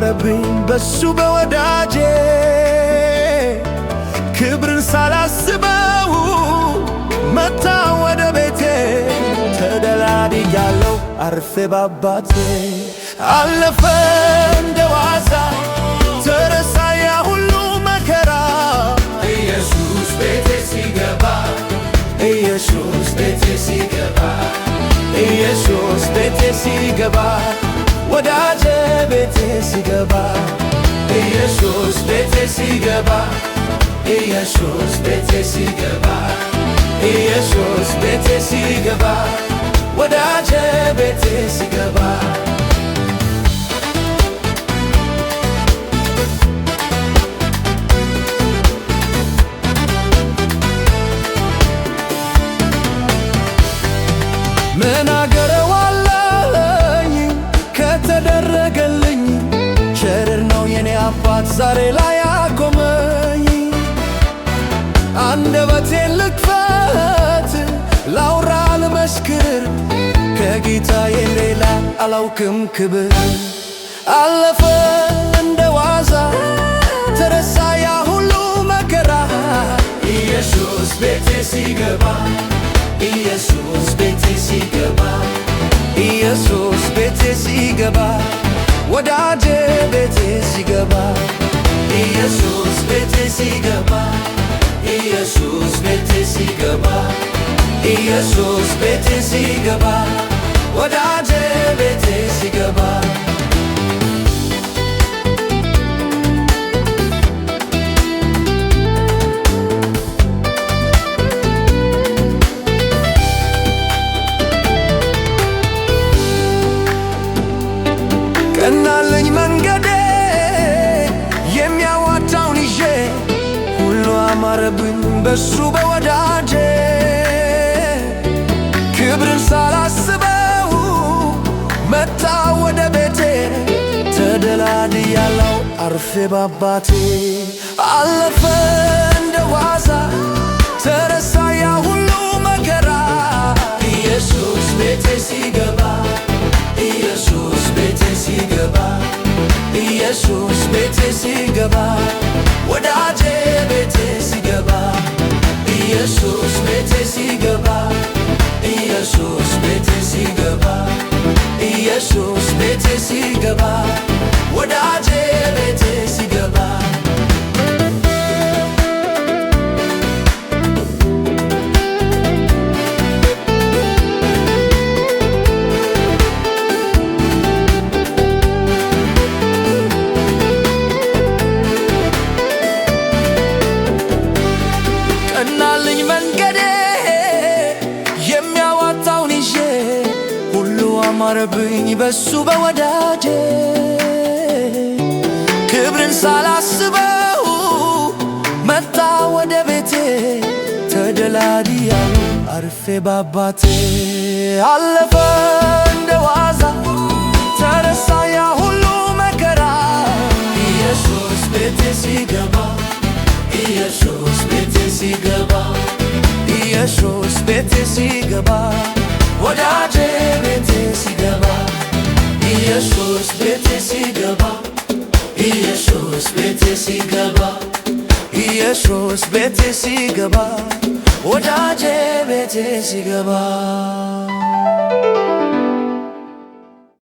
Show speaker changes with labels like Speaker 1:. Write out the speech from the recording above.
Speaker 1: አማረብኝ በሱ በወዳጄ ክብርን ሳላስበው መጣ ወደ ቤቴ ተደላድያለሁ አርፌ ባባቴ አለፈ እንደ ዋዛ ተረሳ ያ ሁሉ መከራ ኢየሱስ ቤቴ ሲገባ ኢየሱስ ቤቴ ሲገባ ኢየሱስ ቤቴ ሲገባ ወዳጄ ቤቴ ሲገባ ኢየሱስ ቤቴ ሲገባ ኢየሱስ ቤቴ ሲገባ ኢየሱስ ቤቴ ሲገባ ወዳጄ ቤቴ ሲገባ ምን አገረዋለኝ ከተደረገልኝ ቸር ነው የኔ አባት ዛሬ ላይ አቆመኝ። አንደበቴን ልክፈት ላውራ ልመስክር ከጌታዬ ሌላ አላውቅም ክብር። አለፈ እንደ ዋዛ ተረሳ ያ ሁሉ መከራ ኢየሱስ ቤቴ ሲገባ ኢየሱስ ቤቴ ሲገባ ኢየሱስ ቤቴ ሲገባ ወዳጄ ቤቴ ሲገባ ኢየሱስ ቤቴ ሲገባ ኢየሱስ ቤቴ ሲገባ ኢየሱስ ቤቴ ሲገባ ወዳጄ ቤቴ ሲገባ ቀናልኝ መንገዴ የሚያዋጣውን ይዤ ሁሉ አማረብኝ በሱ በወዳጄ ክብርን ሳላስበው መጣ ወደ ቤቴ ተደላድያለሁ አርፌ ባባቴ አለፈ እንደ ዋዛ ተረሳ ያ ሁሉ መከራ ኢየሱስ ቤቴ ሲገባ ኢየሱስ ቤቴ ሲገባ ኢየሱስ ቤቴ ሲገባ ወዳጄ ቤቴ ሲገባ ኢየሱስ ቤቴ ሲገባ ኢየሱስ ቤቴ ሲገባ ኢየሱስ ቤቴ ሲገባ ወዳጄ ቤቴ ሲገባ ቀናልኝ መንገዴ የሚያዋጣውን ይዤ ሁሉ አማረብኝ በሱ በወዳጄ ክብርን ሳላስበው መጣ ወደ ቤቴ ተደላድያለሁ አርፌ ባባቴ አለፈ እንደ ዋዛ ተረሳ ያ ሁሉ መከራ ኢየሱስ ቤቴ ሲገባ ኢየሱስ ቤቴ ሲገባ ኢየሱስ ቤቴ ሲገባ ወዳጄ ቤቴ ሲገባ ኢየሱስ ቤቴ ሲገባ ኢየሱስ ቤቴ ሲገባ ኢየሱስ ቤቴ ሲገባ ወዳጄ ቤቴ ሲገባ